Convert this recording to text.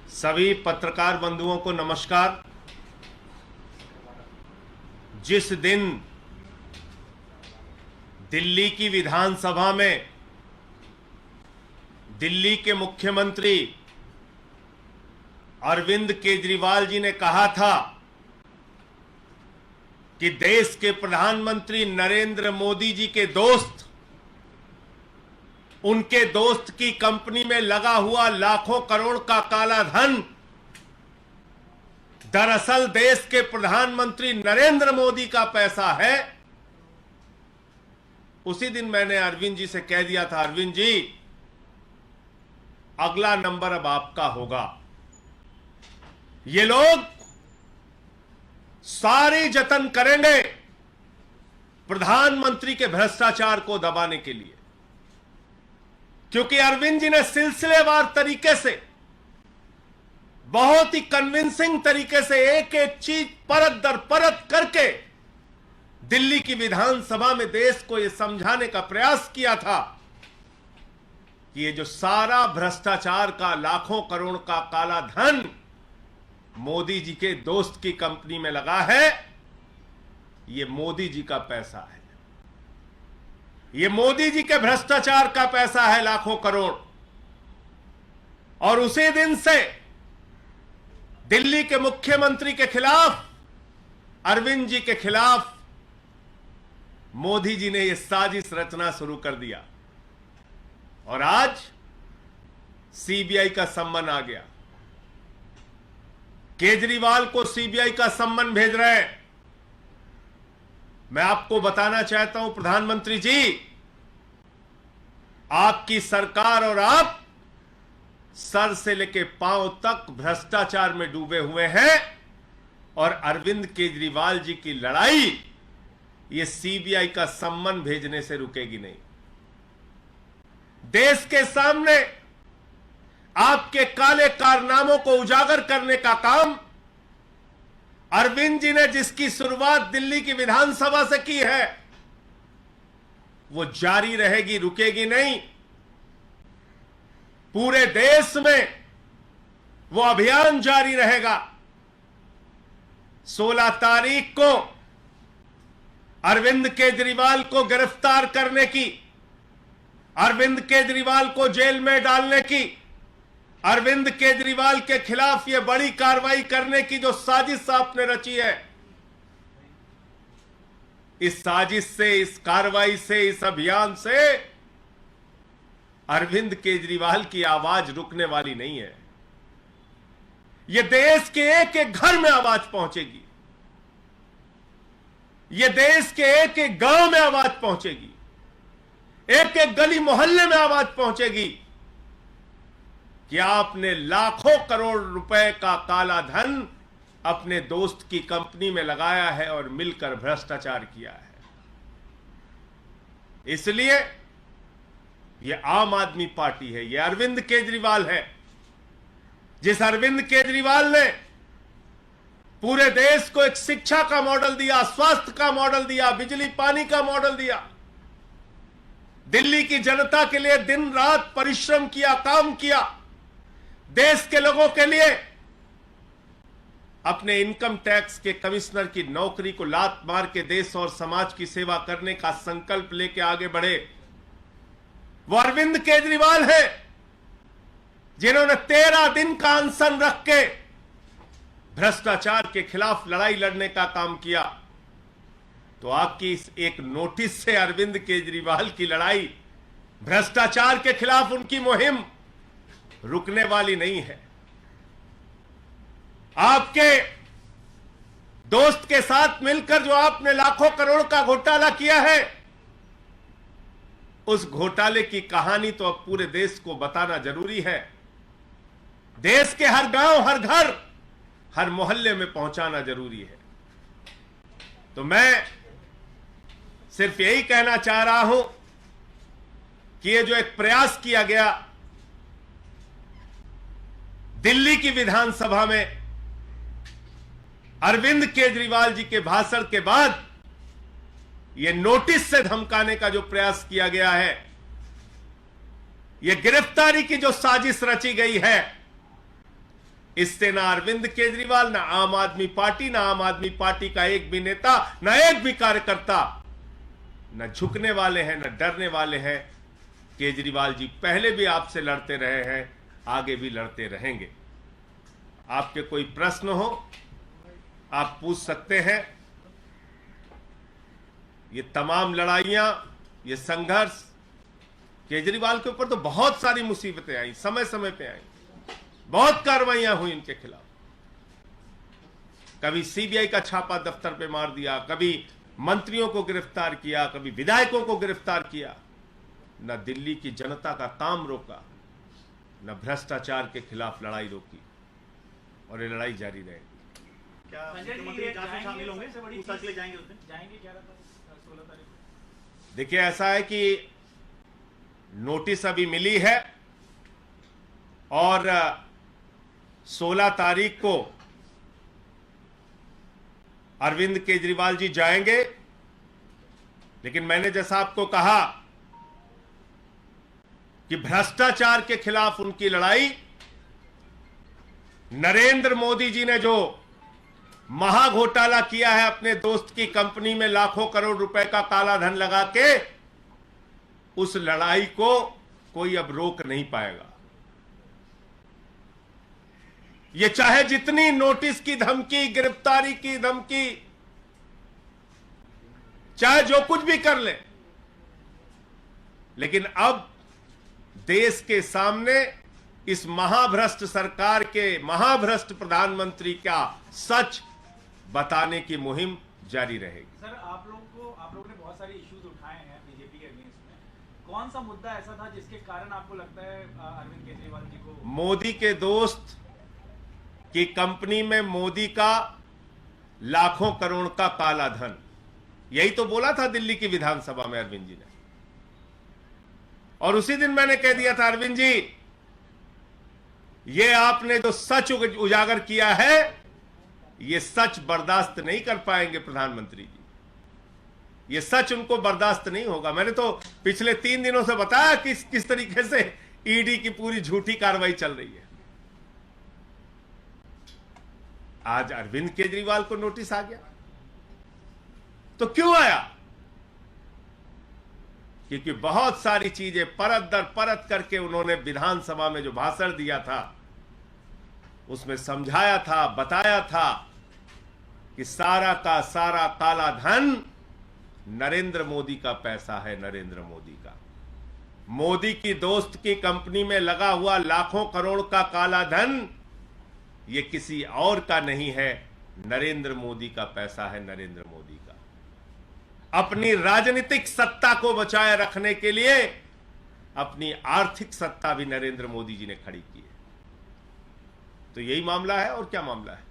सभी पत्रकार बंधुओं को नमस्कार। जिस दिन दिल्ली की विधानसभा में दिल्ली के मुख्यमंत्री अरविंद केजरीवाल जी ने कहा था कि देश के प्रधानमंत्री नरेंद्र मोदी जी के दोस्त, उनके दोस्त की कंपनी में लगा हुआ लाखों करोड़ का काला धन दरअसल देश के प्रधानमंत्री नरेंद्र मोदी का पैसा है। उसी दिन मैंने अरविंद जी से कह दिया था, अरविंद जी अगला नंबर अब आपका होगा। ये लोग सारे जतन करेंगे प्रधानमंत्री के भ्रष्टाचार को दबाने के लिए, क्योंकि अरविंद जी ने सिलसिलेवार तरीके से, बहुत ही कन्विंसिंग तरीके से एक एक चीज परत दर परत करके दिल्ली की विधानसभा में देश को यह समझाने का प्रयास किया था कि ये जो सारा भ्रष्टाचार का लाखों करोड़ का काला धन मोदी जी के दोस्त की कंपनी में लगा है, ये मोदी जी का पैसा है, ये मोदी जी के भ्रष्टाचार का पैसा है, लाखों करोड़। और उसी दिन से दिल्ली के मुख्यमंत्री के खिलाफ, अरविंद जी के खिलाफ मोदी जी ने यह साजिश रचना शुरू कर दिया और आज सीबीआई का सम्मन आ गया। केजरीवाल को सीबीआई का सम्मन भेज रहे हैं। मैं आपको बताना चाहता हूं प्रधानमंत्री जी, आपकी सरकार और आप सर से लेकर पांव तक भ्रष्टाचार में डूबे हुए हैं और अरविंद केजरीवाल जी की लड़ाई ये सीबीआई का सम्मन भेजने से रुकेगी नहीं। देश के सामने आपके काले कारनामों को उजागर करने का काम अरविंद जी ने जिसकी शुरुआत दिल्ली की विधानसभा से की है, वो जारी रहेगी, रुकेगी नहीं। पूरे देश में वो अभियान जारी रहेगा। 16 तारीख को अरविंद केजरीवाल को गिरफ्तार करने की, अरविंद केजरीवाल को जेल में डालने की, अरविंद केजरीवाल के खिलाफ यह बड़ी कार्रवाई करने की जो साजिश आपने रची है, इस साजिश से, इस कार्रवाई से, इस अभियान से अरविंद केजरीवाल की आवाज रुकने वाली नहीं है। यह देश के एक एक घर में आवाज पहुंचेगी, यह देश के एक एक गांव में आवाज पहुंचेगी, एक एक गली मोहल्ले में आवाज पहुंचेगी कि आपने लाखों करोड़ रुपए का काला धन अपने दोस्त की कंपनी में लगाया है और मिलकर भ्रष्टाचार किया है। इसलिए यह आम आदमी पार्टी है, यह अरविंद केजरीवाल है। जिस अरविंद केजरीवाल ने पूरे देश को एक शिक्षा का मॉडल दिया, स्वास्थ्य का मॉडल दिया, बिजली पानी का मॉडल दिया, दिल्ली की जनता के लिए दिन रात परिश्रम किया, काम किया, देश के लोगों के लिए अपने इनकम टैक्स के कमिश्नर की नौकरी को लात मार के देश और समाज की सेवा करने का संकल्प लेके आगे बढ़े, वो अरविंद केजरीवाल है जिन्होंने 13 दिन का अनशन रख के भ्रष्टाचार के खिलाफ लड़ाई लड़ने का काम किया। तो आपकी इस एक नोटिस से अरविंद केजरीवाल की लड़ाई, भ्रष्टाचार के खिलाफ उनकी मुहिम रुकने वाली नहीं है। आपके दोस्त के साथ मिलकर जो आपने लाखों करोड़ का घोटाला किया है, उस घोटाले की कहानी तो अब पूरे देश को बताना जरूरी है। देश के हर गांव, हर घर, हर मोहल्ले में पहुंचाना जरूरी है। तो मैं सिर्फ यही कहना चाह रहा हूं कि ये जो एक प्रयास किया गया दिल्ली की विधानसभा में अरविंद केजरीवाल जी के भाषण के बाद यह नोटिस से धमकाने का जो प्रयास किया गया है, यह गिरफ्तारी की जो साजिश रची गई है, इससे ना अरविंद केजरीवाल, ना आम आदमी पार्टी, ना आम आदमी पार्टी का एक भी नेता, ना एक भी कार्यकर्ता न झुकने वाले हैं, न डरने वाले हैं। केजरीवाल जी पहले भी आपसे लड़ते रहे हैं, आगे भी लड़ते रहेंगे। आपके कोई प्रश्न हो आप पूछ सकते हैं। ये तमाम लड़ाइयां, ये संघर्ष, केजरीवाल के ऊपर तो बहुत सारी मुसीबतें आई, समय समय पे आई, बहुत कार्रवाइयां हुई इनके खिलाफ। कभी सीबीआई का छापा दफ्तर पे मार दिया, कभी मंत्रियों को गिरफ्तार किया, कभी विधायकों को गिरफ्तार किया। न दिल्ली की जनता का काम रोका, न भ्रष्टाचार के खिलाफ लड़ाई रोकी, और ये लड़ाई जारी रहेगी। क्या मुख्यमंत्री जांच में शामिल होंगे? पूछताछ के लिए जाएंगे उस दिन? जाएंगे 16 तारीख को। देखिए, ऐसा है कि नोटिस अभी मिली है और 16 तारीख को अरविंद केजरीवाल जी जाएंगे। लेकिन मैंने जैसा आपको कहा कि भ्रष्टाचार के खिलाफ उनकी लड़ाई, नरेंद्र मोदी जी ने जो महाघोटाला किया है अपने दोस्त की कंपनी में लाखों करोड़ रुपए का काला धन लगा के, उस लड़ाई को कोई अब रोक नहीं पाएगा। ये चाहे जितनी नोटिस की धमकी, गिरफ्तारी की धमकी, चाहे जो कुछ भी कर ले, लेकिन अब देश के सामने इस महाभ्रष्ट सरकार के महाभ्रष्ट प्रधानमंत्री का सच बताने की मुहिम जारी रहेगी। सर, आप लोगों ने बहुत सारे इश्यूज उठाए हैं बीजेपी के अगेंस्ट में। कौन सा मुद्दा ऐसा था जिसके कारण आपको लगता है अरविंद केजरीवाल जी को? मोदी के दोस्त की कंपनी में मोदी का लाखों करोड़ का काला धन, यही तो बोला था दिल्ली की विधानसभा में अरविंद जी ने। और उसी दिन मैंने कह दिया था, अरविंद जी, ये आपने जो सच उजागर किया है, ये सच बर्दाश्त नहीं कर पाएंगे प्रधानमंत्री जी। ये सच उनको बर्दाश्त नहीं होगा। मैंने तो पिछले 3 दिनों से बताया किस तरीके से ईडी की पूरी झूठी कार्रवाई चल रही है। आज अरविंद केजरीवाल को नोटिस आ गया, तो क्यों आया? क्योंकि बहुत सारी चीजें परत दर परत करके उन्होंने विधानसभा में जो भाषण दिया था, उसमें समझाया था, बताया था कि सारा का सारा काला धन नरेंद्र मोदी का पैसा है, नरेंद्र मोदी का। मोदी की दोस्त की कंपनी में लगा हुआ लाखों करोड़ का काला धन ये किसी और का नहीं है, नरेंद्र मोदी का पैसा है, नरेंद्र मोदी का। अपनी राजनीतिक सत्ता को बचाए रखने के लिए अपनी आर्थिक सत्ता भी नरेंद्र मोदी जी ने खड़ी की है। तो यही मामला है, और क्या मामला है?